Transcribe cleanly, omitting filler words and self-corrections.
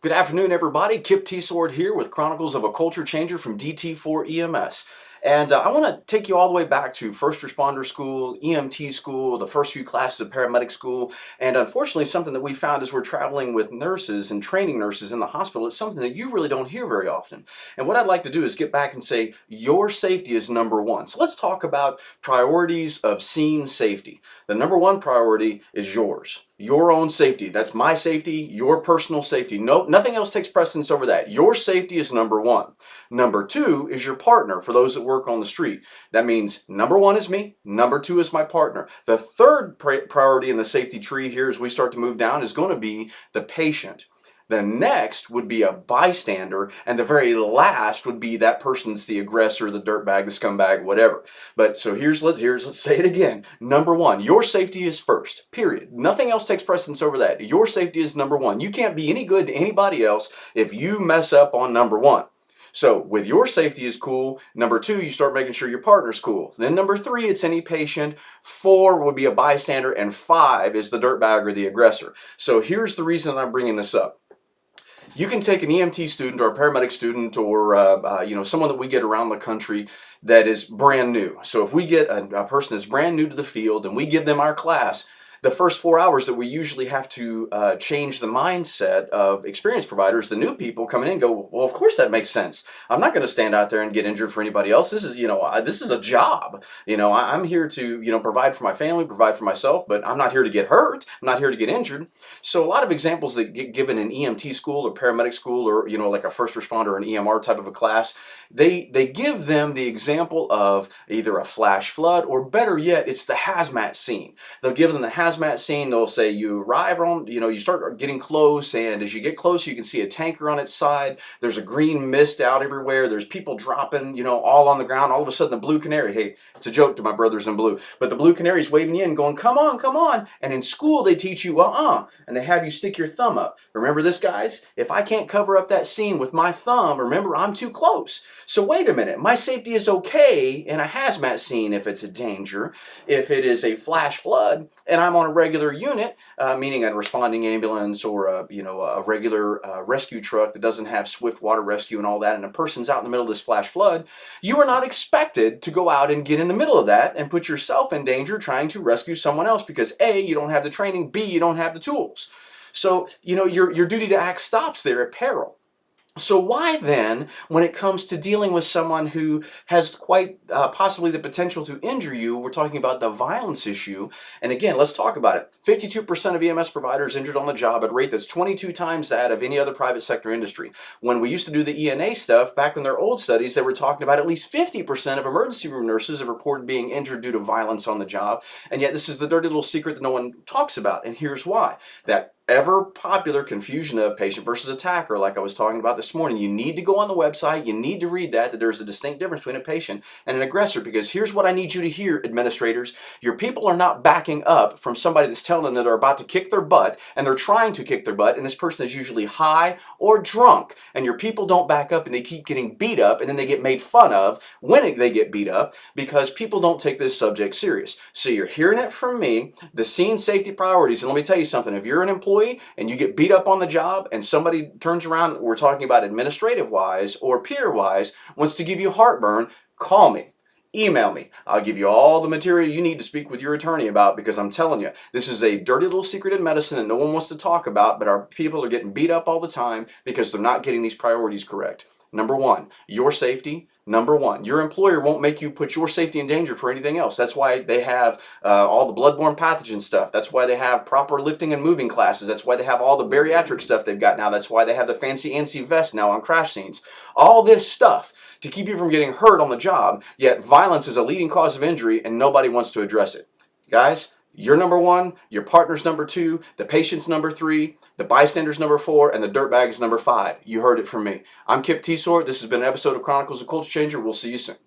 Good afternoon, everybody. Kip T. Sword here with Chronicles of a Culture Changer from DT4 EMS. And I want to take you all the way back to first responder school, EMT school, the first few classes of paramedic school. And unfortunately, something that we found as we're traveling with nurses and training nurses in the hospital, it's something that you really don't hear very often. And what I'd like to do is get back and say, your safety is number one. So let's talk about priorities of scene safety. The number one priority is yours. Your own safety. That's my safety, your personal safety. No, nothing else takes precedence over that. Your safety is number one. Number two is your partner for those that work on the street. That means number one is me, number two is my partner. The third priority in the safety tree here as we start to move down is going to be the patient. The next would be a bystander, and the very last would be that person that's the aggressor, the dirtbag, the scumbag, whatever. But so let's say it again. Number one, your safety is first, period. Nothing else takes precedence over that. Your safety is number one. You can't be any good to anybody else if you mess up on number one. So with your safety is cool. Number two, you start making sure your partner's cool. Then number three, it's any patient. Four would be a bystander, and five is the dirtbag or the aggressor. So here's the reason I'm bringing this up. You can take an EMT student or a paramedic student or someone that we get around the country that is brand new. So if we get a person that's brand new to the field and we give them our class, the first 4 hours that we usually have to change the mindset of experienced providers, the new people coming in go, well, of course that makes sense. I'm not going to stand out there and get injured for anybody else. This is, this is a job. I'm here to, provide for my family, provide for myself, but I'm not here to get hurt. I'm not here to get injured. So a lot of examples that get given in EMT school or paramedic school or, like a first responder or an EMR type of a class, they give them the example of either a flash flood or better yet, it's the hazmat scene. They'll give them the hazmat scene. They'll say you arrive on, you start getting close, and as you get close, you can see a tanker on its side. There's a green mist out everywhere. There's people dropping, all on the ground. All of a sudden, the blue canary, hey, it's a joke to my brothers in blue, but the blue canary is waving you in, going, come on, come on. And in school, they teach you, and they have you stick your thumb up. Remember this, guys? If I can't cover up that scene with my thumb, remember, I'm too close. So wait a minute, my safety is okay in a hazmat scene if it's a danger. If it is a flash flood and I'm on a regular unit, meaning a responding ambulance or a regular rescue truck that doesn't have swift water rescue and all that, and a person's out in the middle of this flash flood, you are not expected to go out and get in the middle of that and put yourself in danger trying to rescue someone else because A, you don't have the training, B, you don't have the tools. So, your duty to act stops there at peril. So why then, when it comes to dealing with someone who has quite possibly the potential to injure you, we're talking about the violence issue. And again, let's talk about it. 52% of EMS providers injured on the job at a rate that's 22 times that of any other private sector industry. When we used to do the ENA stuff, back in their old studies, they were talking about at least 50% of emergency room nurses have reported being injured due to violence on the job. And yet this is the dirty little secret that no one talks about. And here's why. That ever popular confusion of patient versus attacker, like I was talking about this morning. You need to go on the website, you need to read that there's a distinct difference between a patient and an aggressor, because here's what I need you to hear, administrators. Your people are not backing up from somebody that's telling them that they're about to kick their butt, and they're trying to kick their butt, and this person is usually high or drunk, and your people don't back up and they keep getting beat up, and then they get made fun of when they get beat up because people don't take this subject serious. So you're hearing it from me, the scene safety priorities, and let me tell you something, if you're an employee and you get beat up on the job and somebody turns around, we're talking about administrative wise or peer wise, wants to give you heartburn, call me. Email me. I'll give you all the material you need to speak with your attorney about, because I'm telling you, this is a dirty little secret in medicine that no one wants to talk about, but our people are getting beat up all the time because they're not getting these priorities correct. Number one, your safety. Number one, your employer won't make you put your safety in danger for anything else. That's why they have all the bloodborne pathogen stuff. That's why they have proper lifting and moving classes. That's why they have all the bariatric stuff they've got now. That's why they have the fancy ANSI vest now on crash scenes. All this stuff to keep you from getting hurt on the job, yet violence is a leading cause of injury and nobody wants to address it. Guys, you're number one, your partner's number two, the patient's number three, the bystander's number four, and the dirtbag's number five. You heard it from me. I'm Kip T. Sword. This has been an episode of Chronicles of Culture Changer. We'll see you soon.